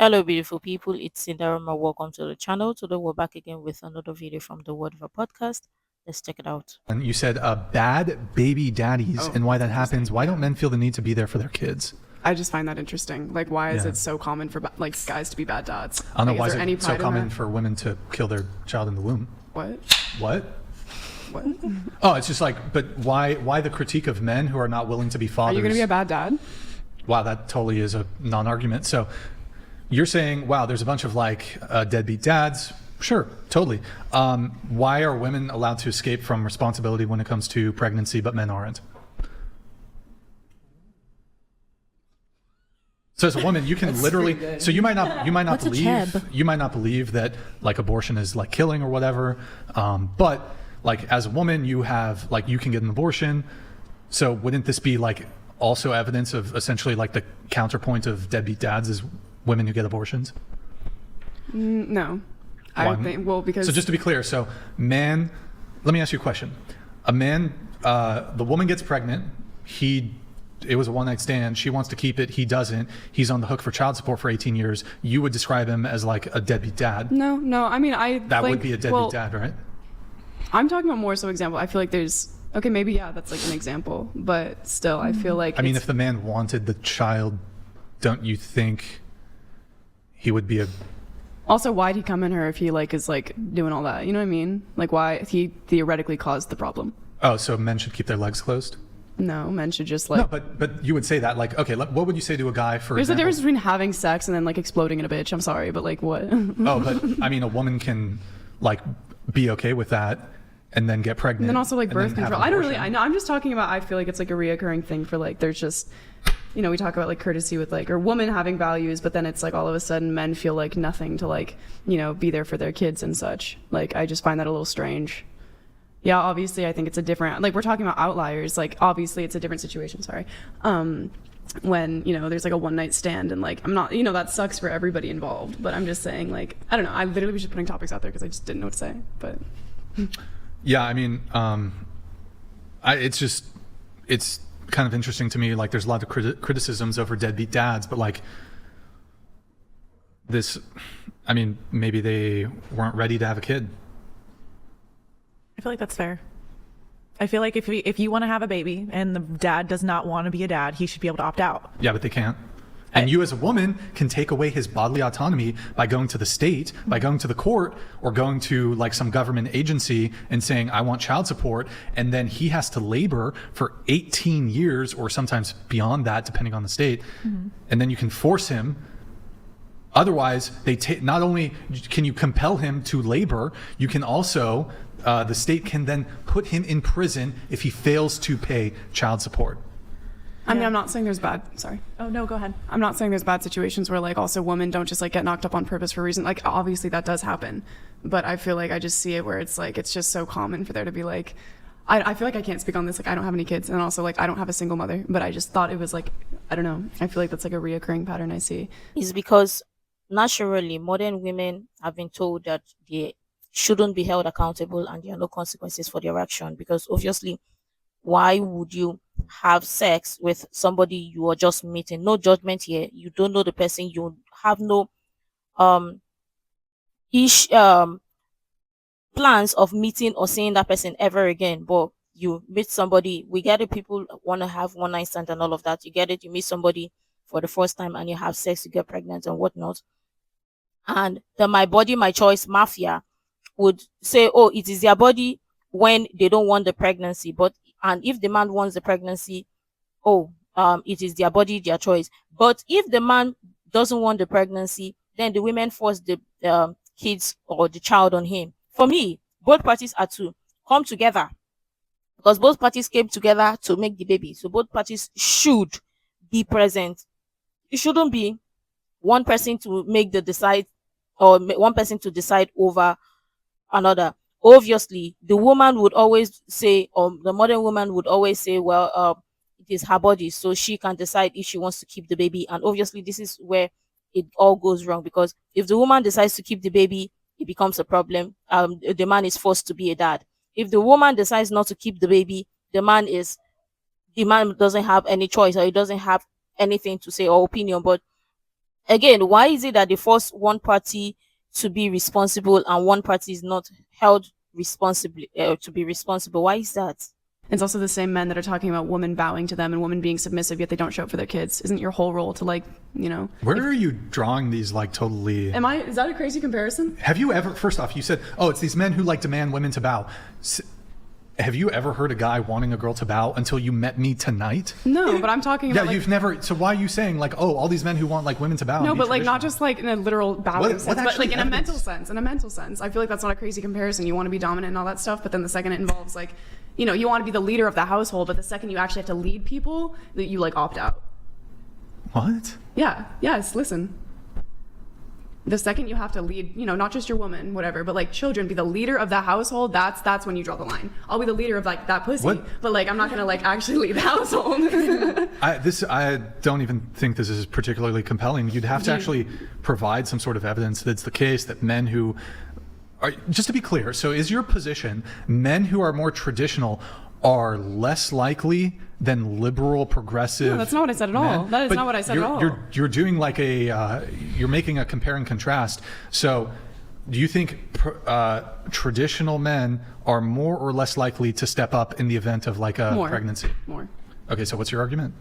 Hello, beautiful people. It's Sinderfam. Welcome to the channel. Today, we're back again with another video from the Word of a Podcast. Let's check it out. And you said bad baby daddies and why that happens. Why don't men feel the need to be there for their kids? I just find that interesting. Like, why is it so common for guys to be bad dads? I don't know, Like, why is there it any so pride in common that? for women to kill their child in the womb? What? What? What? Oh, it's just like, but why the critique of men who are not willing to be Are fathers? you gonna be a bad dad? Wow, that totally is a non-argument. So you're saying, wow, there's a bunch of like deadbeat dads. Sure, totally. Why are women allowed to escape from responsibility when it comes to pregnancy, but men aren't? So as a woman, you can literally. So you might not What's a believe. chab? You might not believe that like abortion is like killing or whatever. But like as a woman, you have like you can get an abortion. So wouldn't this be like also evidence of essentially like the counterpoint of deadbeat dads is women who get abortions? No. I Why? don't think. Well, because So just to be clear, so man, let me ask you a question. A man, the woman gets pregnant. It was a one-night stand. She wants to keep it. He doesn't. He's on the hook for child support for 18 years. You would describe him as like a deadbeat dad. no. I mean, That would be a deadbeat dad, right? I'm talking about more so example. I feel like there's maybe that's like an example, but still, I feel like. I mean, if the man wanted the child, don't you think he would be a? Also, why'd he come in her if he like is like doing all that? You know what I mean? Like, why he theoretically caused the problem? Oh, so men should keep their legs closed? No, men should just like. No, but you would say that like, okay, what would you say to a guy for? There's a example? difference between having sex and then like exploding in a bitch. I'm sorry, but like what? Oh, but I mean, a woman can like be okay with that and then get pregnant. And then also like and birth then have control. an I don't really. abortion. I know. I'm just talking about. I feel like it's like a reoccurring thing for like. There's just, we talk about like courtesy with like or women having values, but then it's like all of a sudden men feel like nothing to like be there for their kids and such. Like I just find that a little strange. Yeah, obviously I think it's a different. Like we're talking about outliers. Like obviously it's a different situation. Sorry. When there's like a one night stand and like I'm not that sucks for everybody involved. But I'm just saying like I don't know. I literally was just putting topics out there because I just didn't know what to say. But. Yeah, I mean, it's kind of interesting to me. Like, there's a lot of criticisms over deadbeat dads, but like this, I mean, maybe they weren't ready to have a kid. I feel like that's fair. I feel like if you want to have a baby and the dad does not want to be a dad, he should be able to opt out. Yeah, but they can't. And you as a woman can take away his bodily autonomy by going to the state, by going to the court, or going to like some government agency and saying, I want child support. And then he has to labor for 18 years or sometimes beyond that, depending on the state. Mm-hmm. And then you can force him. Otherwise, not only can you compel him to labor, you can also, the state can then put him in prison if he fails to pay child support. I mean, I'm not saying there's bad. Sorry. Oh no, go ahead. I'm not saying there's bad situations where like also women don't just like get knocked up on purpose for a reason. Like obviously that does happen, but I feel like I just see it where it's like it's just so common for there to be like, I feel like I can't speak on this. Like I don't have any kids, and also like I don't have a single mother. But I just thought it was like I don't know. I feel like that's like a reoccurring pattern I see. It's because naturally modern women have been told that they shouldn't be held accountable and there are no consequences for their action. Because obviously, why would you have sex with somebody you are just meeting? No judgment here. You don't know the person. You have no ish plans of meeting or seeing that person ever again. But you meet somebody. We get it. People want to have one night stand and all of that. You get it. You meet somebody for the first time and you have sex. You get pregnant and whatnot. And the my body, my choice mafia would say, oh, it is their body when they don't want the pregnancy. And if the man wants the pregnancy, it is their body, their choice. But if the man doesn't want the pregnancy, then the women force the kids or the child on him. For me, both parties are to come together because both parties came together to make the baby. So both parties should be present. It shouldn't be one person to make the decide or one person to decide over another. Obviously, the woman would always say, or the modern woman would always say, well, it is her body, so she can decide if she wants to keep the baby. And obviously, this is where it all goes wrong, because if the woman decides to keep the baby, it becomes a problem. The man is forced to be a dad. If the woman decides not to keep the baby, the man doesn't have any choice, or he doesn't have anything to say or opinion. But again, why is it that they force one party to be responsible and one party is not held responsibly to be responsible? Why is that? It's also the same men that are talking about women bowing to them and women being submissive, yet they don't show up for their kids. Isn't your whole role to, like, you know? Where are you drawing these, like, totally? Is that a crazy comparison? Have you ever? First off, you said, "Oh, it's these men who like demand women to bow." Have you ever heard a guy wanting a girl to bow until you met me tonight? No, but I'm talking about. Yeah, you've never. So why are you saying like, oh, all these men who want like women to bow? No, and be but like not traditional? just like in a literal bowing sense, but actually like in a mental evidence? sense. In a mental sense, I feel like that's not a crazy comparison. You want to be dominant and all that stuff, but then the second it involves like, you know, you want to be the leader of the household, but the second you actually have to lead people, that you like opt out. What? Yeah. Yes. Listen. The second you have to lead, you know, not just your woman, whatever, but like children, be the leader of the household. That's when you draw the line. I'll be the leader of like that pussy, What? but like I'm not gonna like actually lead the household. I don't even think this is particularly compelling. You'd have to actually provide some sort of evidence that's the case that men who are, just to be clear, so is your position men who are more traditional are less likely than liberal progressive? No, that's not what I said at all. men? That is But not what I said at all. You're doing like you're making a compare and contrast. So do you think traditional men are more or less likely to step up in the event of like a More. pregnancy? More. Okay, so what's your argument?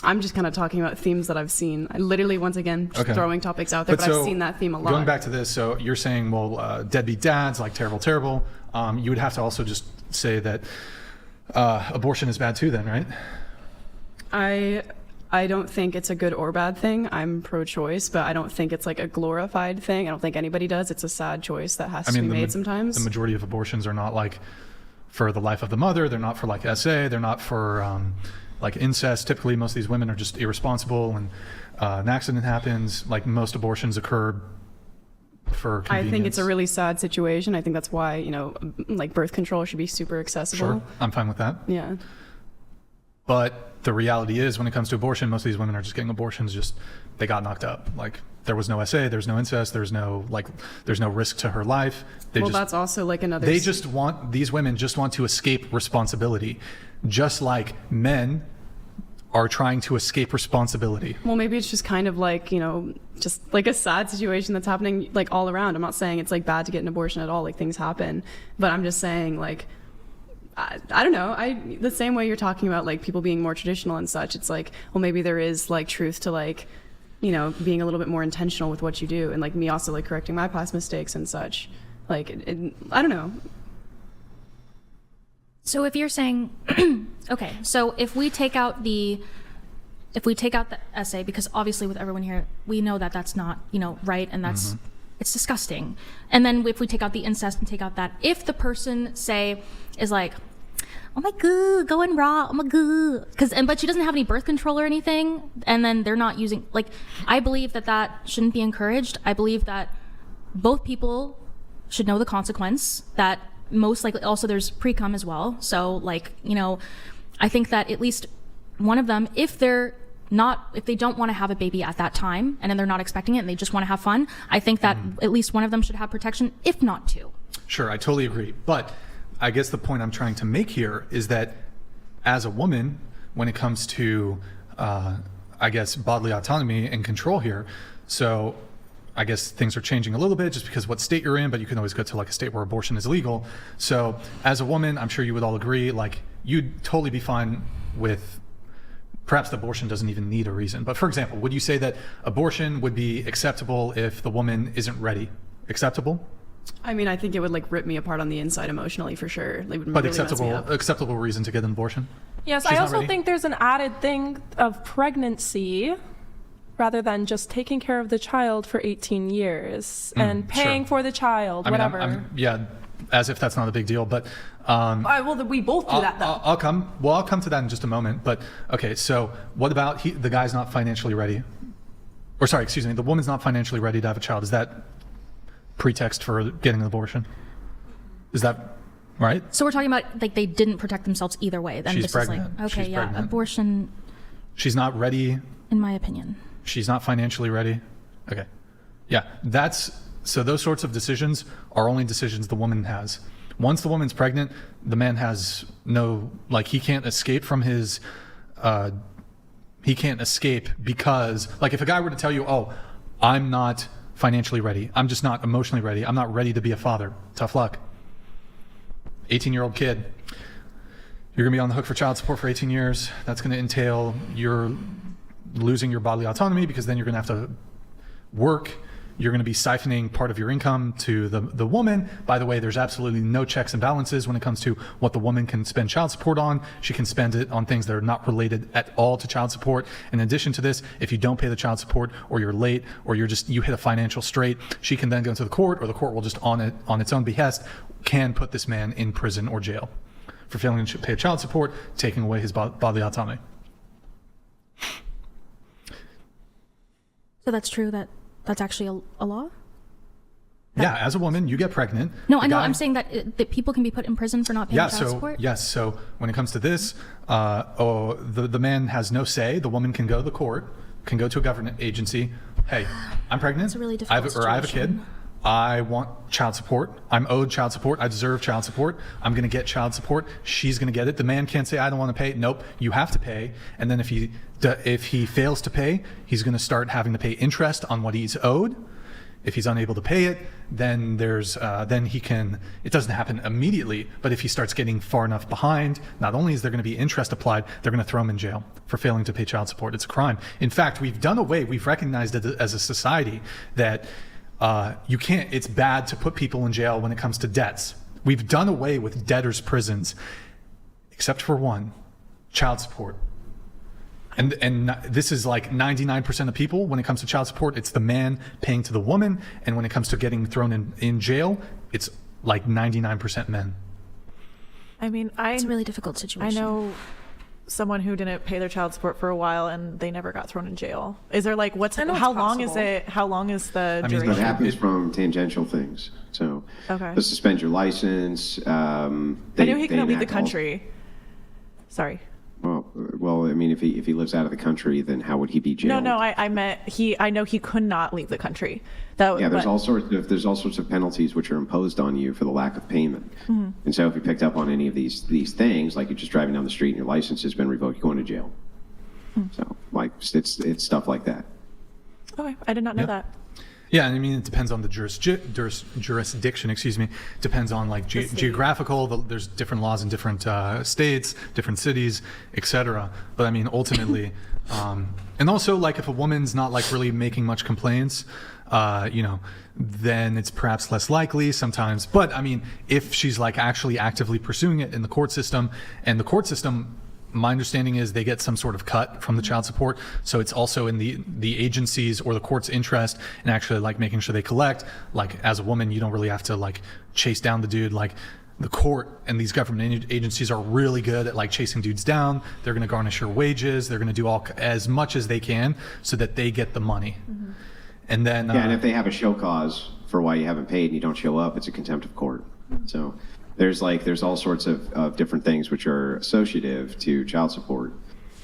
I'm just kind of talking about themes that I've seen. I literally, once again, just Okay. throwing topics out there, but so I've seen that theme a lot. Going back to this, so you're saying, well, deadbeat dads, like terrible. You would have to also just say that abortion is bad too then, right? I don't think it's a good or bad thing. I'm pro-choice, but I don't think it's like a glorified thing. I don't think anybody does. It's a sad choice that has to be made sometimes. The majority of abortions are not like for the life of the mother. They're not for like SA. They're not for like incest. Typically, most of these women are just irresponsible, and an accident happens. Like most abortions occur for convenience. I think it's a really sad situation. I think that's why, you know, like birth control should be super accessible. Sure, I'm fine with that. Yeah. But the reality is, when it comes to abortion, most of these women are just getting abortions. Just they got knocked up. Like there was no SA, there's no incest, there's no risk to her life. That's also like another. These women just want to escape responsibility, just like men are trying to escape responsibility. Well, maybe it's just kind of like, you know, just like a sad situation that's happening like all around. I'm not saying it's like bad to get an abortion at all. Like things happen, but I'm just saying like. I don't know. The same way you're talking about like people being more traditional and such, it's like, well, maybe there is like truth to like, you know, being a little bit more intentional with what you do, and like me also like correcting my past mistakes and such. Like, I don't know. So if you're saying, okay, so if we take out the essay, because obviously with everyone here, we know that that's not, you know, right, and that's it's disgusting. And then if we take out the incest and take out that, if the person say is like, oh my god, going raw, oh my god, but she doesn't have any birth control or anything, and then they're not using, like, I believe that shouldn't be encouraged. I believe that both people should know the consequence, that most likely also there's pre-cum as well. So like, you know, I think that at least one of them, if they don't want to have a baby at that time and then they're not expecting it and they just want to have fun, I think that at least one of them should have protection, if not two. Sure, I totally agree. But I guess the point I'm trying to make here is that as a woman, when it comes to, I guess, bodily autonomy and control here, so I guess things are changing a little bit just because what state you're in, but you can always go to like a state where abortion is legal. So as a woman, I'm sure you would all agree, like you'd totally be fine with perhaps the abortion doesn't even need a reason. But for example, would you say that abortion would be acceptable if the woman isn't ready? Acceptable? I mean, I think it would like rip me apart on the inside emotionally for sure. Like, would But really mess me up. acceptable reason to get an abortion? Yes, She's I not also ready? think there's an added thing of pregnancy rather than just taking care of the child for 18 years and paying sure. for the child, I mean, whatever. yeah, as if that's not a big deal, but Well, we both do that though. I'll come to that in just a moment. But okay, so what about the guy's not financially ready? Or sorry, excuse me, the woman's not financially ready to have a child. Is that pretext for getting an abortion? Is that right? So we're talking about like they didn't protect themselves either way. Then She's this pregnant. is like, okay, She's yeah, pregnant. abortion, She's not ready. in my opinion. She's not financially ready. Okay. Yeah, so those sorts of decisions are only decisions the woman has. Once the woman's pregnant, the man has no, like he can't escape from his He can't escape because, like, if a guy were to tell you, oh, I'm not financially ready, I'm just not emotionally ready, I'm not ready to be a father, tough luck. 18-year-old kid, you're going to be on the hook for child support for 18 years. That's going to entail you're losing your bodily autonomy, because then you're going to have to work. You're going to be siphoning part of your income to the woman. By the way, there's absolutely no checks and balances when it comes to what the woman can spend child support on. She can spend it on things that are not related at all to child support. In addition to this, if you don't pay the child support, or you're late, or you hit a financial strait, she can then go to the court, or the court will just on its own behest can put this man in prison or jail for failing to pay child support, taking away his bodily autonomy. So that's true, that's actually a law? Yeah, as a woman, you get pregnant. No, I know. I'm saying that people can be put in prison for not paying child support. Yes. So when it comes to this, the man has no say. The woman can go to the court, can go to a government agency. Hey, I'm pregnant. It's a really difficult I have a kid. I want child support. I'm owed child support. I deserve child support. I'm going to get child support. She's going to get it. The man can't say, I don't want to pay. Nope, you have to pay. And then if he fails to pay, he's going to start having to pay interest on what he's owed. If he's unable to pay it, then he can, it doesn't happen immediately, but if he starts getting far enough behind, not only is there going to be interest applied, they're going to throw him in jail for failing to pay child support. It's a crime. In fact, we've recognized it as a society that it's bad to put people in jail when it comes to debts. We've done away with debtors' prisons, except for one, child support. And this is like 99% of people. When it comes to child support, it's the man paying to the woman. And when it comes to getting thrown in jail, it's like 99% men. I mean, It's a really difficult I situation. know someone who didn't pay their child support for a while and they never got thrown in jail. Is there like I know it's how long is possible. it? How long is the I mean, duration? It happens from tangential things. So Okay. they'll suspend your license. I knew he couldn't leave the country. Sorry. Well, I mean, if he lives out of the country, then how would he be jailed? No, I meant I know he could not leave the country. Yeah, there's all sorts of penalties which are imposed on you for the lack of payment. Mm-hmm. And so if you picked up on any of these things, like you're just driving down the street and your license has been revoked, you're going to jail. So like it's stuff like that. Okay, I did not know Yeah. that. Yeah, and I mean, it depends on the jurisdiction, depends on like geographical, there's different laws in different states, different cities, etc. But I mean, ultimately, and also like if a woman's not like really making much complaints, then it's perhaps less likely sometimes. But I mean, if she's like actually actively pursuing it in the court system, and the court system, my understanding is they get some sort of cut from the child support. So it's also in the agency's or the court's interest in actually like making sure they collect. Like as a woman, you don't really have to like chase down the dude. Like the court and these government agencies are really good at like chasing dudes down. They're going to garnish your wages. They're going to do as much as they can so that they get the money. Mm-hmm. And then Yeah, and if they have a show cause for why you haven't paid and you don't show up, it's a contempt of court. So there's all sorts of different things which are associative to child support.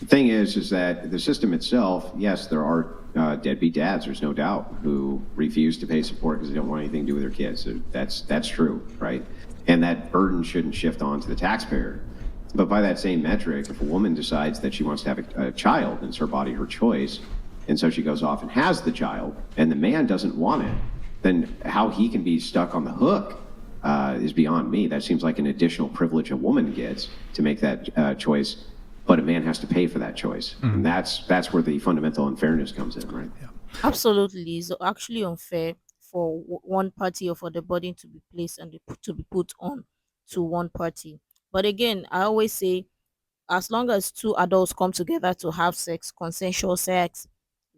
The thing is that the system itself, yes, there are deadbeat dads, there's no doubt, who refuse to pay support because they don't want anything to do with their kids. So that's true, right? And that burden shouldn't shift on to the taxpayer. But by that same metric, if a woman decides that she wants to have a child, and it's her body, her choice, and so she goes off and has the child, and the man doesn't want it, then how he can be stuck on the hook is beyond me. That seems like an additional privilege a woman gets to make that choice, but a man has to pay for that choice. Mm. And that's where the fundamental unfairness comes in, right? Yeah. Absolutely. It's actually unfair for one party or for the burden to be placed and to be put on to one party. But again, I always say, as long as two adults come together to have sex, consensual sex,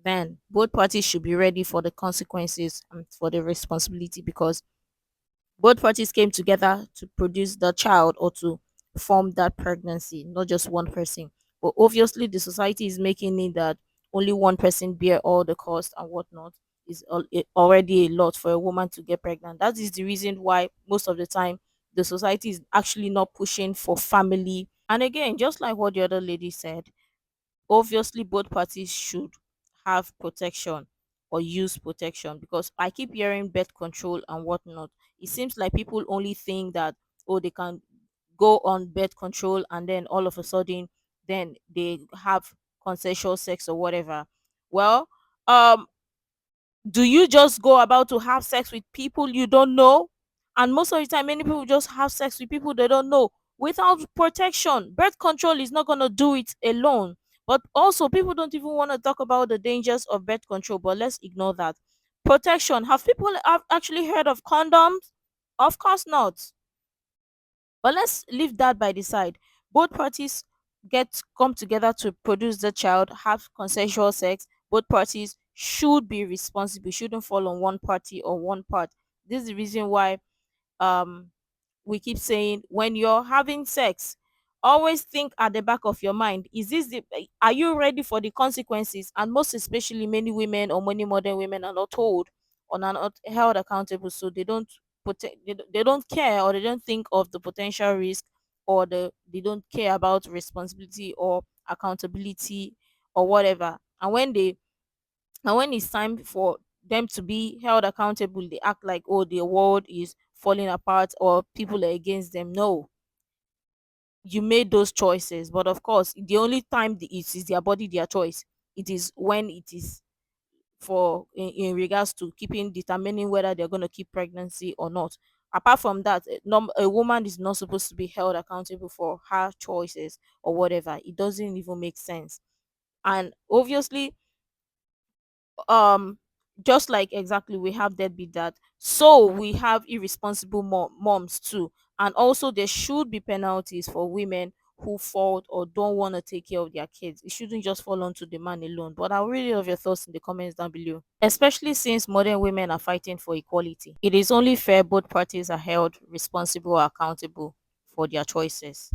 then both parties should be ready for the consequences and for the responsibility, because both parties came together to produce the child or to form that pregnancy, not just one person. But obviously, the society is making it that only one person bear all the cost and whatnot. Is already a lot for a woman to get pregnant. That is the reason why most of the time the society is actually not pushing for family. And again, just like what the other lady said, obviously both parties should have protection or use protection, because I keep hearing birth control and whatnot. It seems like people only think that, oh, they can go on birth control and then all of a sudden then they have consensual sex or whatever. Well, um do you just go about to have sex with people you don't know? And most of the time, many people just have sex with people they don't know without protection. Birth control is not going to do it alone. But also, people don't even want to talk about the dangers of birth control, but let's ignore that. Protection. Have people have actually heard of condoms? Of course not. But let's leave that by the side. Both parties come together to produce the child, have consensual sex. Both parties should be responsible, shouldn't fall on one party or one part. This is the reason why um we keep saying when you're having sex, always think at the back of your mind, are you ready for the consequences? And most especially, many women or many modern women are not told or are not held accountable, so they don't they don't care, or they don't think of the potential risk, or they don't care about responsibility or accountability or whatever. And when it's time for them to be held accountable, they act like, oh, the world is falling apart or people are against them. No, you made those choices. But of course, the only time it is their body, their choice. It is when it is for in regards to determining whether they're going to keep pregnancy or not. Apart from that, a woman is not supposed to be held accountable for her choices or whatever. It doesn't even make sense. And obviously, um just like exactly we have deadbeat dad, so we have irresponsible moms too. And also there should be penalties for women who fault or don't want to take care of their kids. It shouldn't just fall onto the man alone. But I'll really love your thoughts in the comments down below, especially since modern women are fighting for equality. It is only fair both parties are held responsible or accountable for their choices.